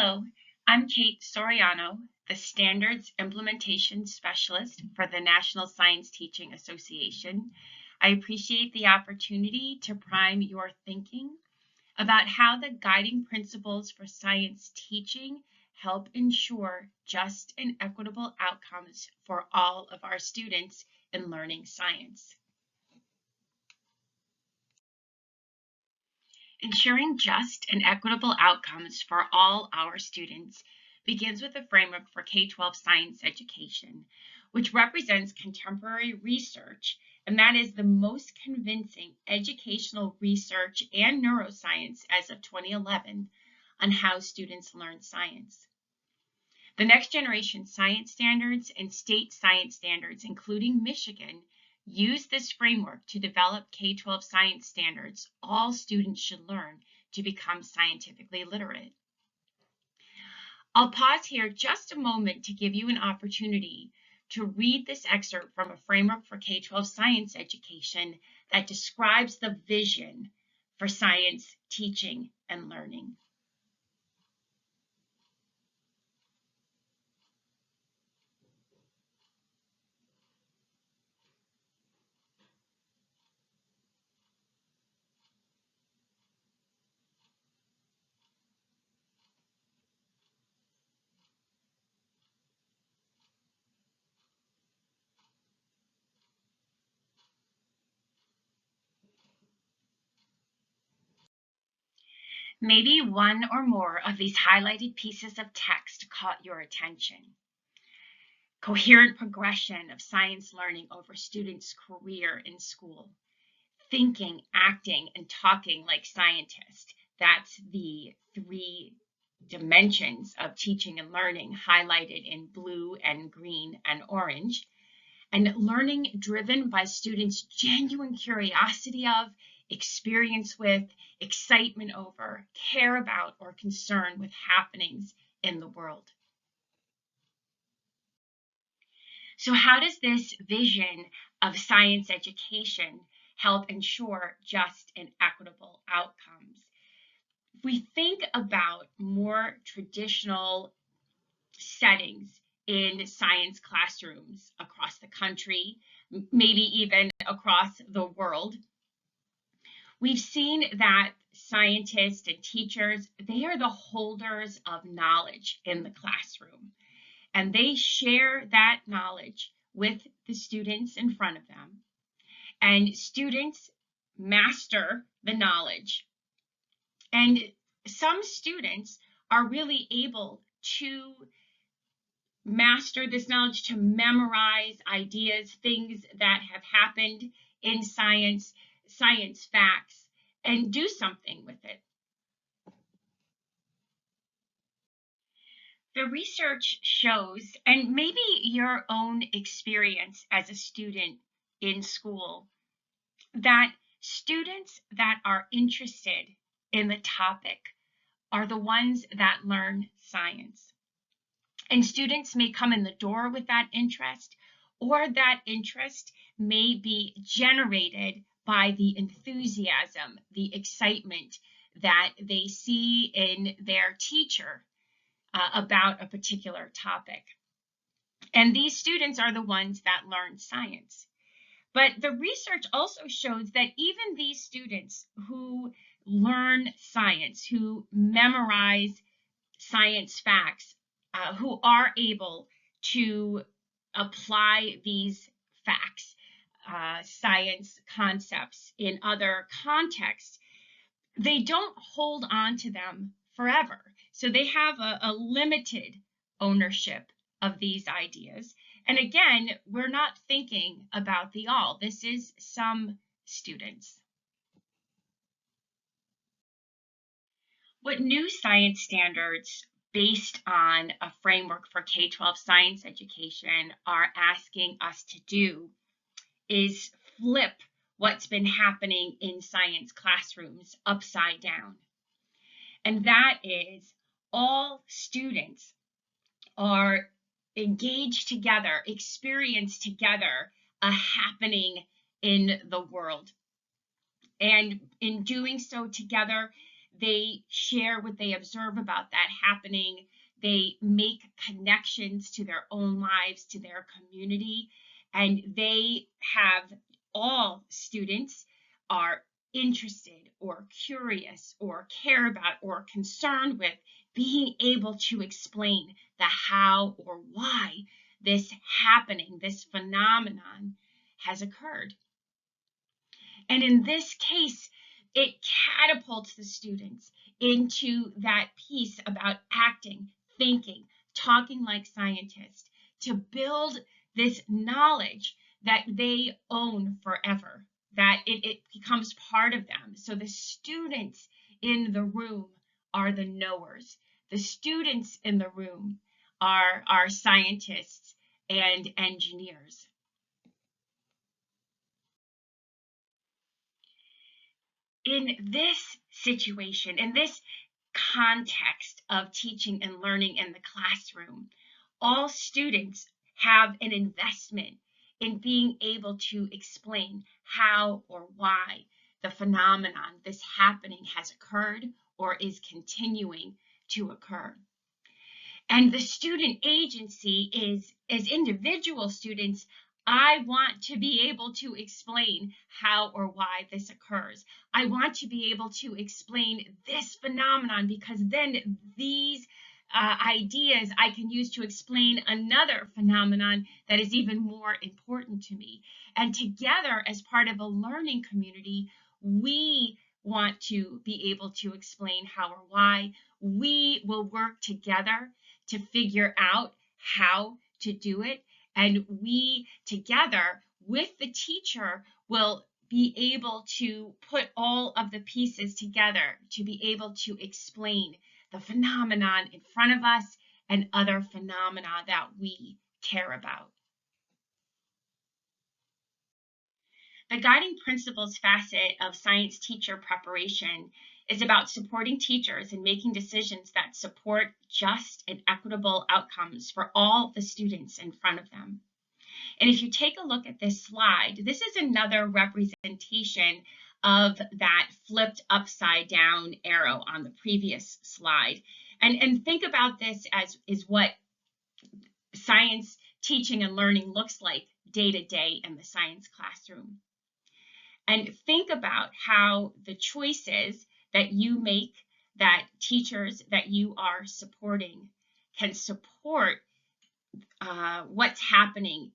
Hello, I'm Kate Soriano, the Standards Implementation Specialist for the National Science Teaching Association. I appreciate the opportunity to prime your thinking about how the guiding principles for science teaching help ensure just and equitable outcomes for all of our students in learning science. Ensuring just and equitable outcomes for all our students begins with a framework for K-12 science education, which represents contemporary research, and that is the most convincing educational research and neuroscience as of 2011 on how students learn science. The next generation science standards and state science standards, including Michigan, use this framework to develop K-12 science standards all students should learn to become scientifically literate. I'll pause here just a moment to give you an opportunity to read this excerpt from a framework for K-12 science education that describes the vision for science teaching and learning. Maybe one or more of these highlighted pieces of text caught your attention. Coherent progression of science learning over students' career in school. Thinking, acting, and talking like scientists. That's the three dimensions of teaching and learning highlighted in blue and green and orange. And learning driven by students' genuine curiosity of, experience with, excitement over, care about, or concern with happenings in the world. So how does this vision of science education help ensure just and equitable outcomes? If we think about more traditional settings in science classrooms across the country, maybe even across the world, we've seen that scientists and teachers, they are the holders of knowledge in the classroom, and they share that knowledge with the students in front of them, and students master the knowledge. And some students are really able to master this knowledge, to memorize ideas, things that have happened in science, science facts, and do something with it. The research shows, and maybe your own experience as a student in school, that students that are interested in the topic are the ones that learn science. And students may come in the door with that interest, or that interest may be generated by the enthusiasm, the excitement that they see in their teacher about a particular topic. And these students are the ones that learn science. But the research also shows that even these students who learn science, who memorize science facts, who are able to apply these facts, science concepts in other contexts, they don't hold on to them forever. So they have a limited ownership of these ideas. And again, we're not thinking about the all. This is some students. What new science standards based on a framework for K-12 science education are asking us to do is flip what's been happening in science classrooms upside down. And that is, all students are engaged together, experience together a happening in the world. And in doing so together, They share what they observe about that happening. They make connections to their own lives, to their community, and they have all students are interested or curious or care about or concerned with being able to explain the how or why this happening, this phenomenon has occurred. And in this case, it catapults the students into that piece about acting, thinking, talking like scientists, to build this knowledge that they own forever, that it becomes part of them. So the students in the room are the knowers. The students in the room are scientists and engineers. In this situation, in this context of teaching and learning in the classroom, all students have an investment in being able to explain how or why the phenomenon, this happening, has occurred or is continuing to occur. And the student agency is, as individual students, I want to be able to explain how or why this occurs. I want to be able to explain this phenomenon, because then these ideas I can use to explain another phenomenon that is even more important to me. And together, as part of a learning community, we want to be able to explain how or why. We will work together to figure out how to do it. And we together with the teacher will be able to put all of the pieces together to be able to explain the phenomenon in front of us and other phenomena that we care about. The guiding principles facet of science teacher preparation is about supporting teachers in making decisions that support just and equitable outcomes for all the students in front of them. And if you take a look at this slide, this is another representation of that flipped upside down arrow on the previous slide. And think about this as is what science teaching and learning looks like day to day in the science classroom. And think about how the choices that you make, that teachers that you are supporting, can support what's happening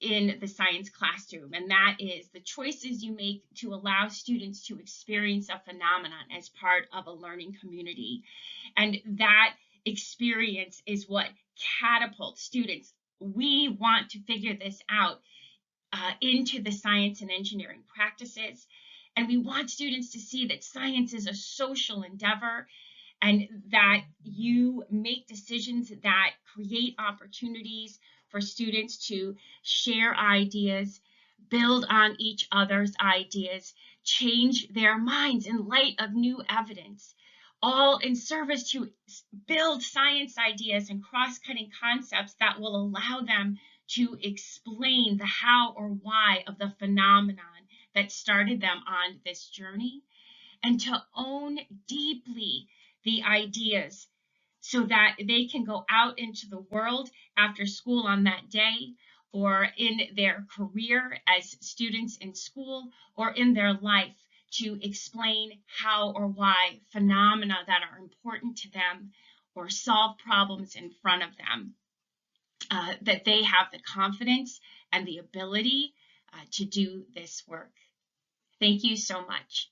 in the science classroom. And that is the choices you make to allow students to experience a phenomenon as part of a learning community. And that experience is what catapults students. We want to figure this out into the science and engineering practices. And we want students to see that science is a social endeavor, and that you make decisions that create opportunities for students to share ideas, build on each other's ideas, change their minds in light of new evidence, all in service to build science ideas and cross-cutting concepts that will allow them to explain the how or why of the phenomenon that started them on this journey, and to own deeply the ideas so that they can go out into the world after school on that day, or in their career as students in school, or in their life, to explain how or why phenomena that are important to them or solve problems in front of them. That they have the confidence and the ability to do this work. Thank you so much.